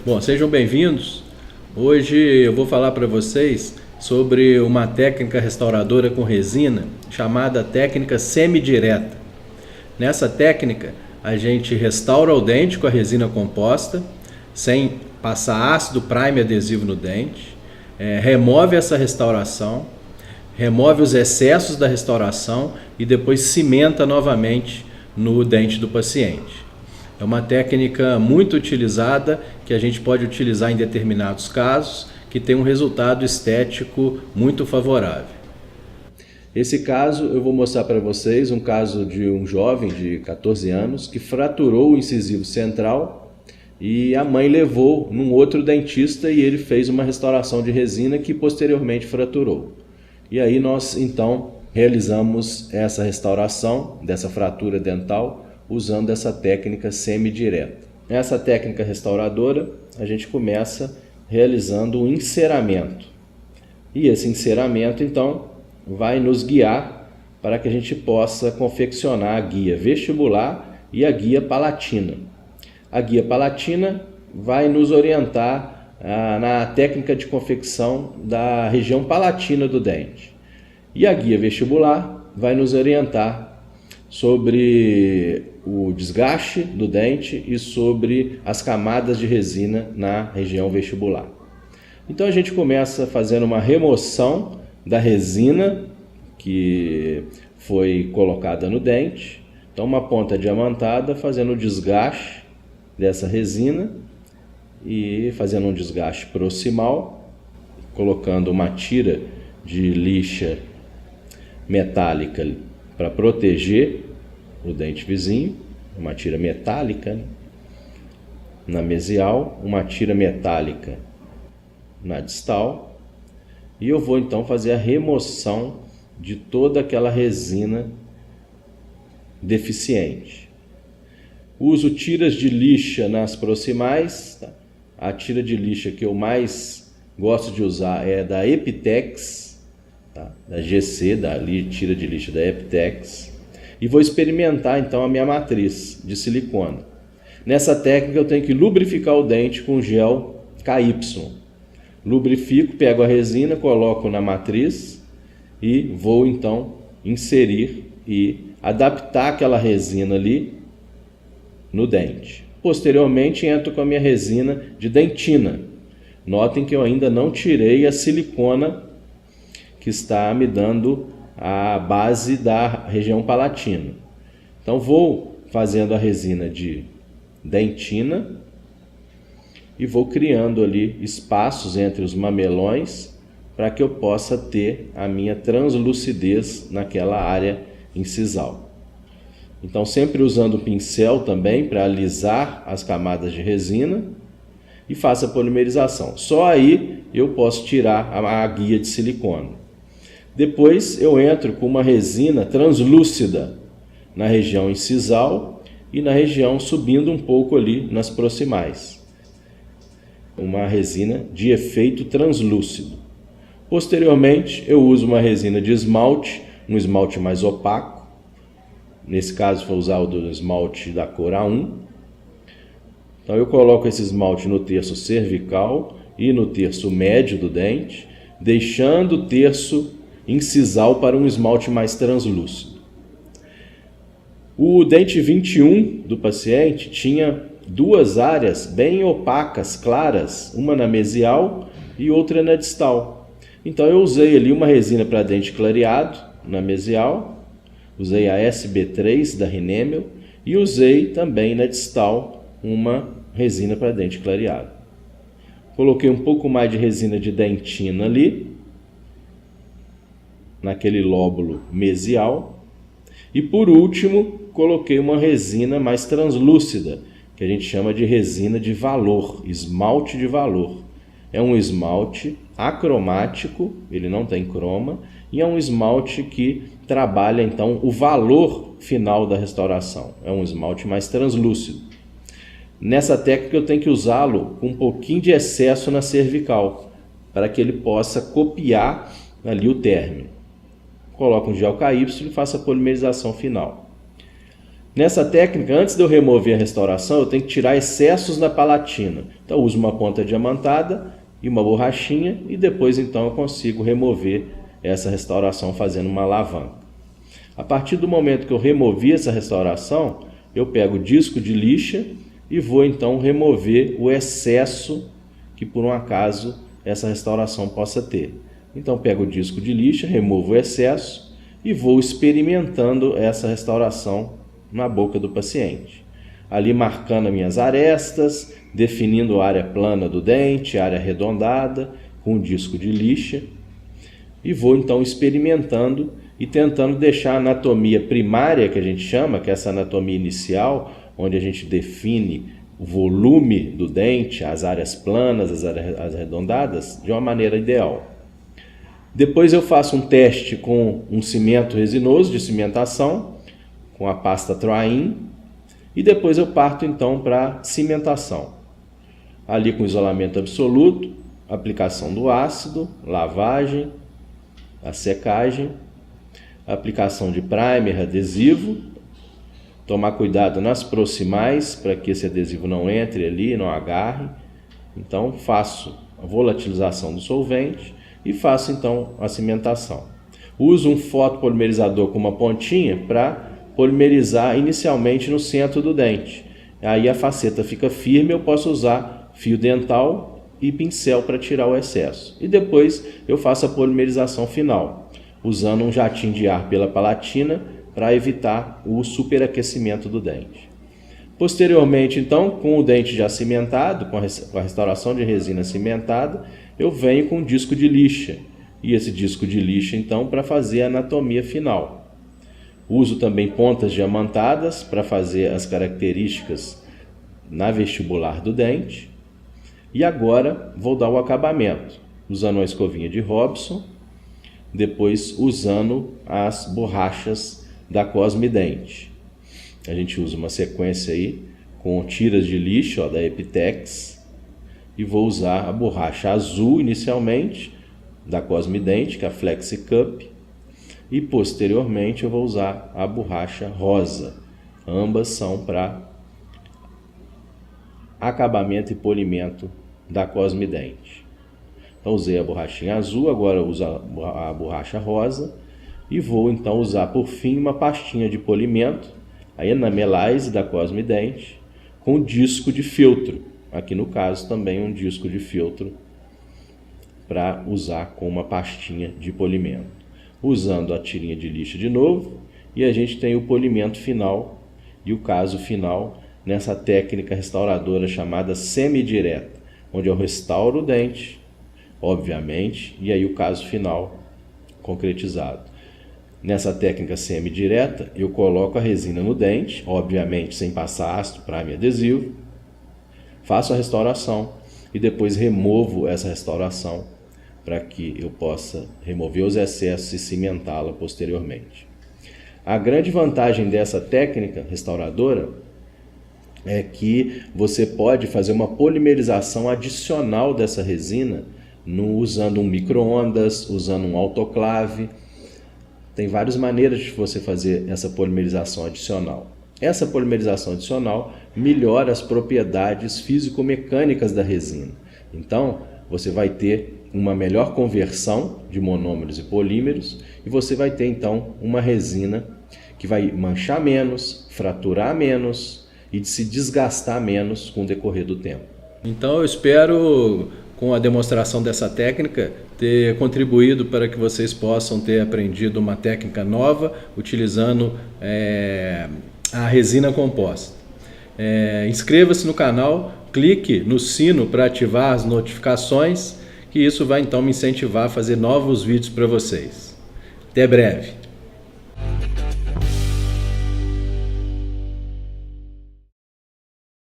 Bom, sejam bem-vindos. Hoje eu vou falar para vocês sobre uma técnica restauradora com resina chamada técnica semidireta. Nessa técnica, a gente restaura o dente com a resina composta, sem passar ácido prime adesivo no dente, remove essa restauração, remove os excessos da restauração e depois cimenta novamente no dente do paciente. É uma técnica muito utilizada que a gente pode utilizar em determinados casos, que tem um resultado estético muito favorável. Esse caso eu vou mostrar para vocês um caso de um jovem de 14 anos que fraturou o incisivo central e a mãe levou num outro dentista e ele fez uma restauração de resina que posteriormente fraturou. E aí nós então realizamos essa restauração dessa fratura dental usando essa técnica semidireta. Nessa técnica restauradora, a gente começa realizando um enceramento. E esse enceramento, então, vai nos guiar para que a gente possa confeccionar a guia vestibular e a guia palatina. A guia palatina vai nos orientar na técnica de confecção da região palatina do dente. E a guia vestibular vai nos orientar sobre o desgaste do dente e sobre as camadas de resina na região vestibular. Então a gente começa fazendo uma remoção da resina que foi colocada no dente. Então uma ponta diamantada fazendo o desgaste dessa resina e fazendo um desgaste proximal, colocando uma tira de lixa metálica para proteger o dente vizinho, uma tira metálica na mesial, uma tira metálica na distal, e eu vou então fazer a remoção de toda aquela resina deficiente. Uso tiras de lixa nas proximais, tá? A tira de lixa que eu mais gosto de usar é da Epitex, tá? Da GC, tira de lixa da Epitex. E vou experimentar então a minha matriz de silicone. Nessa técnica eu tenho que lubrificar o dente com gel KY. Lubrifico, pego a resina, coloco na matriz e vou então inserir e adaptar aquela resina ali no dente. Posteriormente entro com a minha resina de dentina. Notem que eu ainda não tirei a silicona que está me dando a base da região palatina. Então vou fazendo a resina de dentina e vou criando ali espaços entre os mamelões para que eu possa ter a minha translucidez naquela área incisal. Então sempre usando o pincel também para alisar as camadas de resina e faço a polimerização. Só aí eu posso tirar a guia de silicone. Depois eu entro com uma resina translúcida na região incisal e na região subindo um pouco ali nas proximais. Uma resina de efeito translúcido. Posteriormente eu uso uma resina de esmalte, um esmalte mais opaco. Nesse caso vou usar o do esmalte da cor A1. Então eu coloco esse esmalte no terço cervical e no terço médio do dente, deixando o terço incisal para um esmalte mais translúcido. O dente 21 do paciente tinha duas áreas bem opacas, claras, uma na mesial e outra na distal. Então eu usei ali uma resina para dente clareado na mesial, usei a SB3 da Rinemel e usei também na distal uma resina para dente clareado. Coloquei um pouco mais de resina de dentina ali, naquele lóbulo mesial. E por último, coloquei uma resina mais translúcida, que a gente chama de resina de valor, esmalte de valor. É um esmalte acromático, ele não tem croma, e é um esmalte que trabalha então o valor final da restauração. É um esmalte mais translúcido. Nessa técnica eu tenho que usá-lo com um pouquinho de excesso na cervical, para que ele possa copiar ali o término. Coloco um gel KY e faço a polimerização final. Nessa técnica, antes de eu remover a restauração, eu tenho que tirar excessos na palatina. Então eu uso uma ponta diamantada e uma borrachinha e depois então eu consigo remover essa restauração fazendo uma alavanca. A partir do momento que eu removi essa restauração, eu pego o disco de lixa e vou então remover o excesso que por um acaso essa restauração possa ter. Então pego o disco de lixa, removo o excesso e vou experimentando essa restauração na boca do paciente. Ali marcando as minhas arestas, definindo a área plana do dente, a área arredondada, com o disco de lixa. E vou então experimentando e tentando deixar a anatomia primária, que a gente chama, que é essa anatomia inicial, onde a gente define o volume do dente, as áreas planas, as áreas arredondadas, de uma maneira ideal. Depois eu faço um teste com um cimento resinoso de cimentação, com a pasta Troain, e depois eu parto então para cimentação. Ali com isolamento absoluto, aplicação do ácido, lavagem, a secagem, aplicação de primer adesivo, tomar cuidado nas proximais para que esse adesivo não entre ali, não agarre. Então faço a volatilização do solvente e faço então a cimentação. Uso um fotopolimerizador com uma pontinha para polimerizar inicialmente no centro do dente. Aí a faceta fica firme, eu posso usar fio dental e pincel para tirar o excesso. E depois eu faço a polimerização final, usando um jatinho de ar pela palatina para evitar o superaquecimento do dente. Posteriormente, então, com o dente já cimentado, com a restauração de resina cimentada, eu venho com um disco de lixa. E esse disco de lixa, então, para fazer a anatomia final. Uso também pontas diamantadas para fazer as características na vestibular do dente. E agora vou dar o acabamento, usando uma escovinha de Robson, depois usando as borrachas da Cosmident. A gente usa uma sequência aí com tiras de lixo da Epitex e vou usar a borracha azul inicialmente da Cosmident, que é a Flexi Cup, e posteriormente eu vou usar a borracha rosa. Ambas são para acabamento e polimento da Cosmident. Então usei a borrachinha azul, agora uso a borracha rosa e vou então usar por fim uma pastinha de polimento, a Enamelize da Cosmident, com disco de filtro. Aqui no caso também um disco de filtro para usar com uma pastinha de polimento. Usando a tirinha de lixa de novo, e a gente tem o polimento final e o caso final nessa técnica restauradora chamada semidireta, onde eu restauro o dente, obviamente, e aí o caso final concretizado. Nessa técnica semidireta, eu coloco a resina no dente, obviamente sem passar ácido, primer adesivo, faço a restauração e depois removo essa restauração para que eu possa remover os excessos e cimentá-la posteriormente. A grande vantagem dessa técnica restauradora é que você pode fazer uma polimerização adicional dessa resina usando um micro-ondas, usando um autoclave. Tem várias maneiras de você fazer essa polimerização adicional. Essa polimerização adicional melhora as propriedades físico-mecânicas da resina. Então, você vai ter uma melhor conversão de monômeros e polímeros e você vai ter então uma resina que vai manchar menos, fraturar menos e se desgastar menos com o decorrer do tempo. Então eu espero, com a demonstração dessa técnica, ter contribuído para que vocês possam ter aprendido uma técnica nova utilizando a resina composta. Inscreva-se no canal, clique no sino para ativar as notificações, que isso vai então me incentivar a fazer novos vídeos para vocês. Até breve!